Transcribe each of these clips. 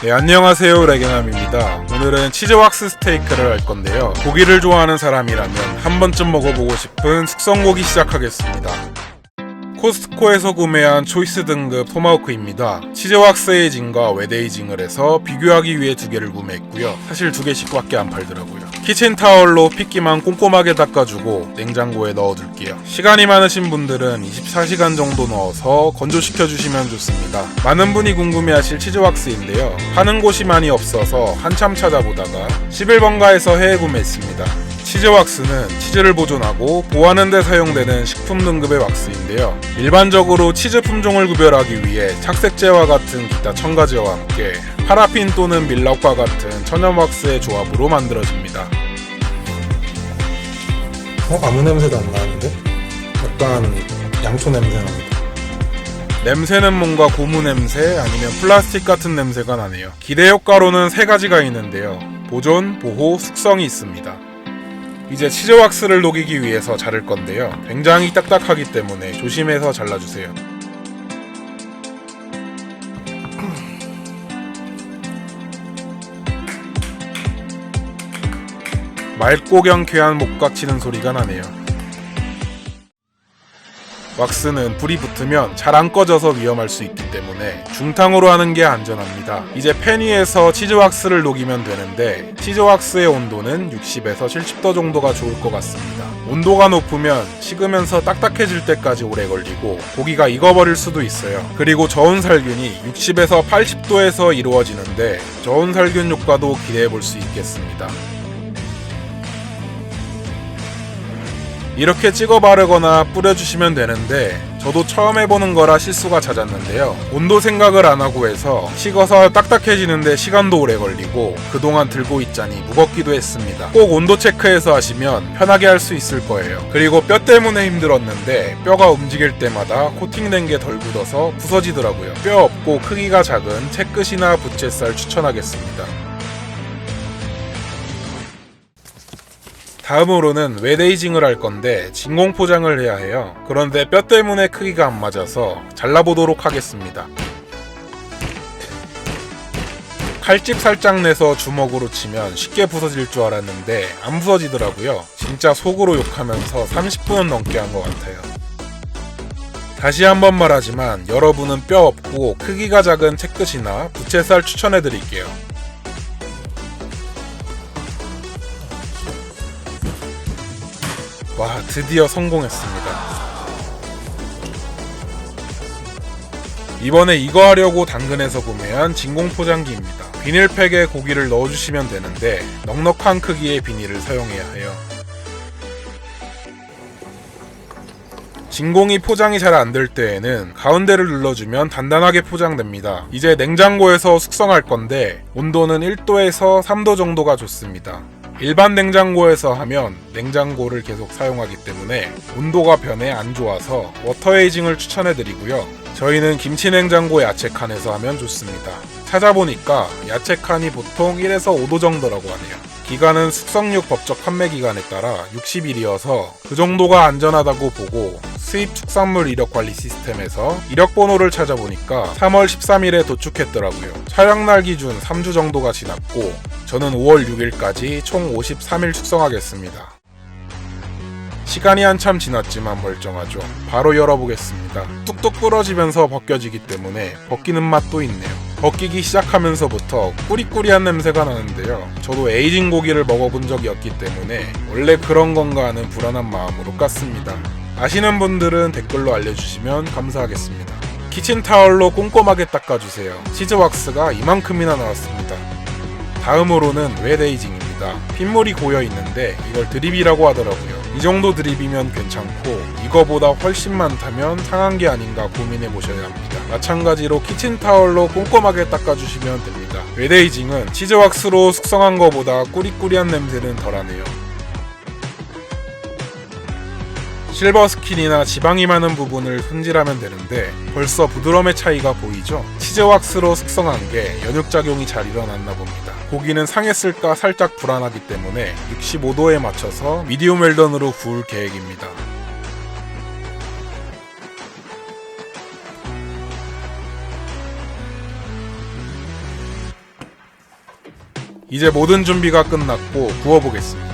네, 안녕하세요. 레게남입니다. 오늘은 치즈 왁스 스테이크를 할 건데요. 고기를 좋아하는 사람이라면 한 번쯤 먹어보고 싶은 숙성고기 시작하겠습니다. 코스트코에서 구매한 초이스 등급 토마호크입니다. 치즈 왁스 에이징과 웨드 에이징을 해서 비교하기 위해 두 개를 구매했고요. 사실 두 개씩밖에 안 팔더라고요. 키친타월로 핏기만 꼼꼼하게 닦아주고 냉장고에 넣어둘게요. 시간이 많으신 분들은 24시간 정도 넣어서 건조시켜주시면 좋습니다. 많은 분이 궁금해하실 치즈 왁스인데요. 파는 곳이 많이 없어서 한참 찾아보다가 11번가에서 해외 구매했습니다. 치즈 왁스는 치즈를 보존하고 보관하는 데 사용되는 식품 등급의 왁스인데요. 일반적으로 치즈 품종을 구별하기 위해 착색제와 같은 기타 첨가제와 함께 파라핀 또는 밀랍과 같은 천연 왁스의 조합으로 만들어집니다. 아무 냄새도 안 나는데? 약간 양초 냄새 납니다. 냄새는 뭔가 고무 냄새 아니면 플라스틱 같은 냄새가 나네요. 기대 효과로는 세 가지가 있는데요. 보존, 보호, 숙성이 있습니다. 이제 치즈 왁스를 녹이기 위해서 자를 건데요. 굉장히 딱딱하기 때문에 조심해서 잘라주세요. 맑고 경쾌한 목각 치는 소리가 나네요. 왁스는 불이 붙으면 잘 안 꺼져서 위험할 수 있기 때문에 중탕으로 하는 게 안전합니다. 이제 팬 위에서 치즈 왁스를 녹이면 되는데 치즈 왁스의 온도는 60에서 70도 정도가 좋을 것 같습니다. 온도가 높으면 식으면서 딱딱해질 때까지 오래 걸리고 고기가 익어버릴 수도 있어요. 그리고 저온 살균이 60에서 80도에서 이루어지는데 저온 살균 효과도 기대해 볼 수 있겠습니다. 이렇게 찍어 바르거나 뿌려주시면 되는데 저도 처음 해보는 거라 실수가 잦았는데요. 온도 생각을 안 하고 해서 식어서 딱딱해지는데 시간도 오래 걸리고 그동안 들고 있자니 무겁기도 했습니다. 꼭 온도 체크해서 하시면 편하게 할 수 있을 거예요. 그리고 뼈 때문에 힘들었는데 뼈가 움직일 때마다 코팅된 게 덜 굳어서 부서지더라고요. 뼈 없고 크기가 작은 채끝이나 부채살 추천하겠습니다. 다음으로는 웨드 에이징을 할 건데 진공 포장을 해야 해요. 그런데 뼈 때문에 크기가 안 맞아서 잘라보도록 하겠습니다. 칼집 살짝 내서 주먹으로 치면 쉽게 부서질 줄 알았는데 안 부서지더라고요. 진짜 속으로 욕하면서 30분은 넘게 한 것 같아요. 다시 한번 말하지만 여러분은 뼈 없고 크기가 작은 채끝이나 부채살 추천해드릴게요. 와, 드디어 성공했습니다. 이번에 이거 하려고 당근에서 구매한 진공 포장기입니다. 비닐팩에 고기를 넣어주시면 되는데 넉넉한 크기의 비닐을 사용해야 해요. 진공이 포장이 잘 안 될 때에는 가운데를 눌러주면 단단하게 포장됩니다. 이제 냉장고에서 숙성할 건데 온도는 1도에서 3도 정도가 좋습니다. 일반 냉장고에서 하면 냉장고를 계속 사용하기 때문에 온도가 변해 안 좋아서 워터 에이징을 추천해드리고요. 저희는 김치 냉장고 야채 칸에서 하면 좋습니다. 찾아보니까 야채 칸이 보통 1에서 5도 정도라고 하네요. 기간은 숙성육 법적 판매 기간에 따라 60일이어서 그 정도가 안전하다고 보고 수입 축산물 이력 관리 시스템에서 이력 번호를 찾아보니까 3월 13일에 도축했더라고요. 촬영날 기준 3주 정도가 지났고 저는 5월 6일까지 총 53일 숙성하겠습니다. 시간이 한참 지났지만 멀쩡하죠. 바로 열어보겠습니다. 뚝뚝 부러지면서 벗겨지기 때문에 벗기는 맛도 있네요. 벗기기 시작하면서부터 꾸리꾸리한 냄새가 나는데요. 저도 에이징 고기를 먹어본 적이 없기 때문에 원래 그런 건가 하는 불안한 마음으로 깠습니다. 아시는 분들은 댓글로 알려주시면 감사하겠습니다. 키친타월로 꼼꼼하게 닦아주세요. 치즈 왁스가 이만큼이나 나왔습니다. 다음으로는 웨드 에이징입니다. 핏물이 고여있는데 이걸 드립이라고 하더라고요. 이 정도 드립이면 괜찮고 이거보다 훨씬 많다면 상한 게 아닌가 고민해 보셔야 합니다. 마찬가지로 키친타월로 꼼꼼하게 닦아주시면 됩니다. 웨드 에이징은 치즈 왁스로 숙성한 거보다 꾸리꾸리한 냄새는 덜하네요. 실버 스킨이나 지방이 많은 부분을 손질하면 되는데 벌써 부드러움의 차이가 보이죠? 치즈 왁스로 숙성한 게 연육작용이 잘 일어났나 봅니다. 고기는 상했을까 살짝 불안하기 때문에 65도에 맞춰서 미디움 웰던으로 구울 계획입니다. 이제 모든 준비가 끝났고 구워보겠습니다.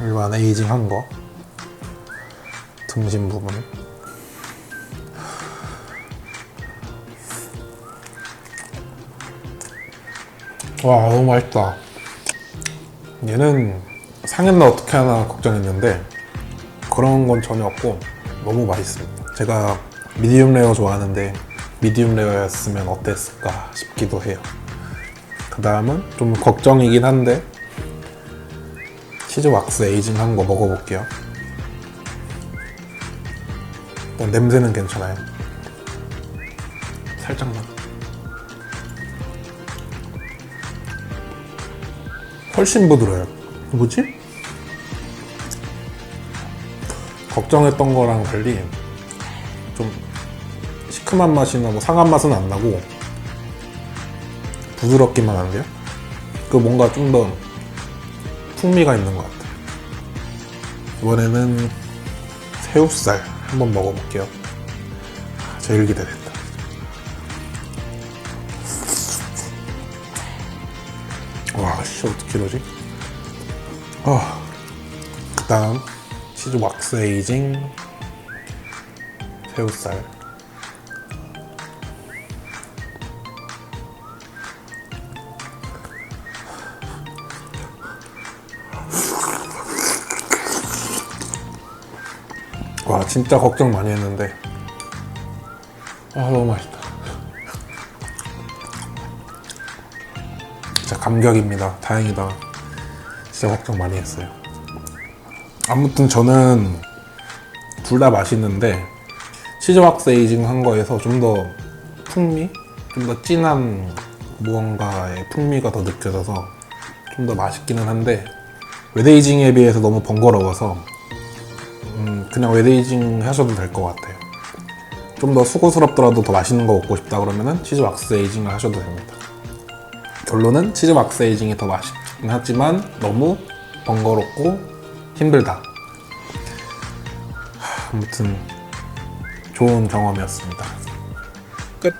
일반 에이징 한 거 등심 부분. 와, 너무 맛있다. 얘는 상했나 어떻게 하나 걱정했는데 그런 건 전혀 없고 너무 맛있습니다. 제가 미디움 레어 좋아하는데 미디움 레어였으면 어땠을까 싶기도 해요. 그 다음은 좀 걱정이긴 한데 치즈 왁스 에이징 한 거 먹어볼게요. 냄새는 괜찮아요. 살짝만. 훨씬 부드러워요. 뭐지? 걱정했던 거랑 달리 좀 시큼한 맛이나 뭐 상한 맛은 안 나고 부드럽기만 한데요? 그 뭔가 좀 더 풍미가 있는 것 같아요. 이번에는 새우살 한번 먹어볼게요. 제일 기대된다. 와, 씨, 어떻게 이러지? 그 다음 치즈 왁스 에이징 새우살. 와, 진짜 걱정 많이 했는데 너무 맛있다. 진짜 감격입니다. 다행이다. 진짜 걱정 많이 했어요. 아무튼 저는 둘 다 맛있는데 치즈 왁스 에이징 한 거에서 좀 더 풍미? 좀 더 진한 무언가의 풍미가 더 느껴져서 좀 더 맛있기는 한데 웨데이징에 비해서 너무 번거로워서 그냥 웨데이징 하셔도 될 것 같아요. 좀 더 수고스럽더라도 더 맛있는 거 먹고 싶다 그러면은 치즈 왁스 에이징을 하셔도 됩니다. 결론은 치즈 왁스 에이징이 더 맛있긴 하지만 너무 번거롭고 힘들다. 아무튼 좋은 경험이었습니다. 끝.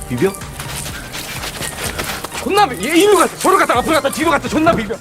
비벼? 존나 얘 이리로 갔다 저리로 갔다 앞으로 갔다 뒤로 갔다 존나 비벼.